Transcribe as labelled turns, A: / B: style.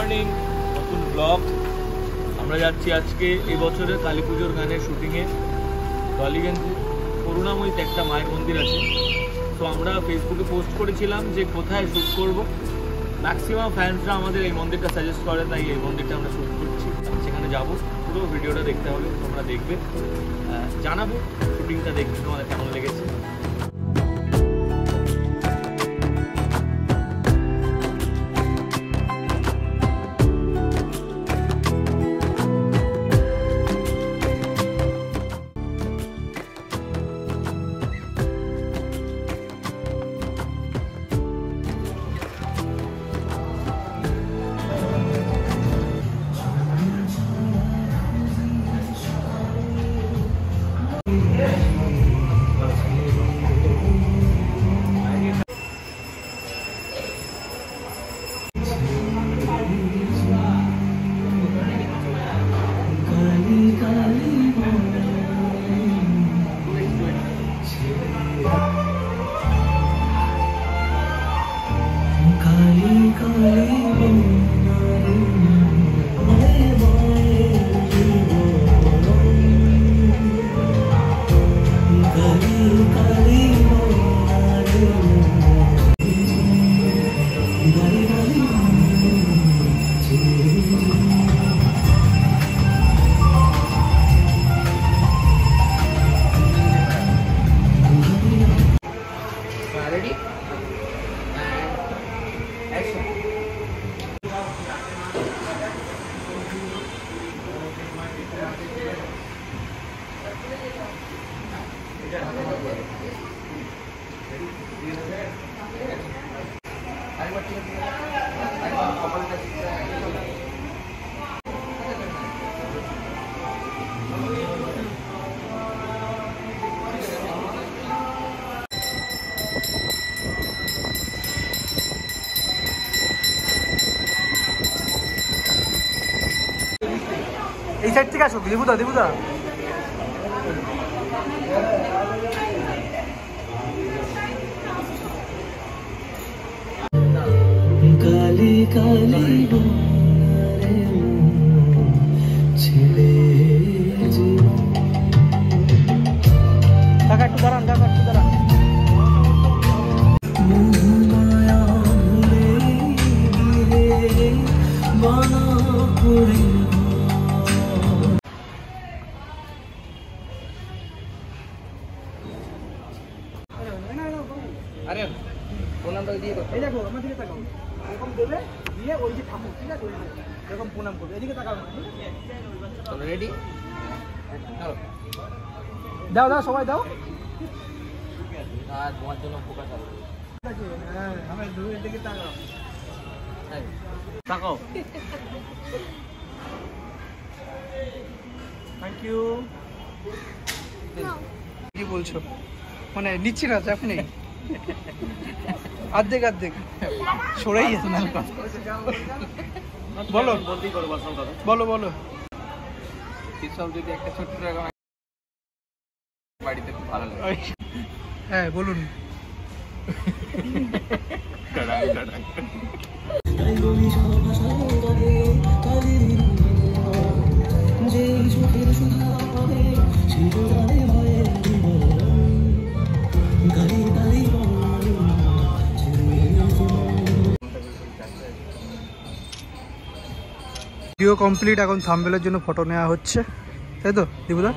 A: Morning, নতুন blog. আমরা যাচ্ছি আজকে এবছরের কালী পুজোর গানের শুটিংয়ে। টলিগঞ্জ করুণাময়ীতে একটা মায়ের মন্দির আছে, তো আমরা ফেসবুকে পোস্ট করেছিলাম যে কোথায় শ্যুট করব। ম্যাক্সিমাম ফ্যান্সরা আমাদের এই মন্দিরটা সাজেস্ট করে, তাই এই মন্দিরটা আমরা শ্যুট করছি। সেখানে যাব, পুরো ভিডিওটা দেখতে হবে, তোমরা দেখবে, জানাবো শুটিংটা দেখবে তোমাদের কেমন লেগেছে।
B: এই সাইড থেকে আসো, দেবুদা দেবুদা। কালি কালি একটু দাঁড়ান, একটু দাঁড়ান।
C: আরে প্রণামটা দিয়ে দাও।
B: এই দেখো আমার দিকে তাকাও, এরকম দেবে, দিয়ে ওই যে ঠাকুর, ঠিক আছে, এরকম প্রণাম করবে। এদিকে তাকাও না,
C: চলো রেডি, চলো
B: দাও দাও, সবাই দাও।
C: আর তোমার জন্য ফোকাস হবে।
B: হ্যাঁ, আমার দুয়ের দিকে তাকাও,
A: তাকাও।
B: Thank you. কি বলছো? মানে নিচ্ছি না চাপ নেই, অর্ধেক অর্ধেক সরেই যেত না। বলো বলো বলো।
C: এসব যদি একটা ছোট্ট রকম বাড়িতে খুব ভালো লাগে।
B: হ্যাঁ বলুন। ভিডিও কমপ্লিট, এখন থাম্বনেলের জন্য ফটো নেওয়া হচ্ছে, তাই তো দীপুদা?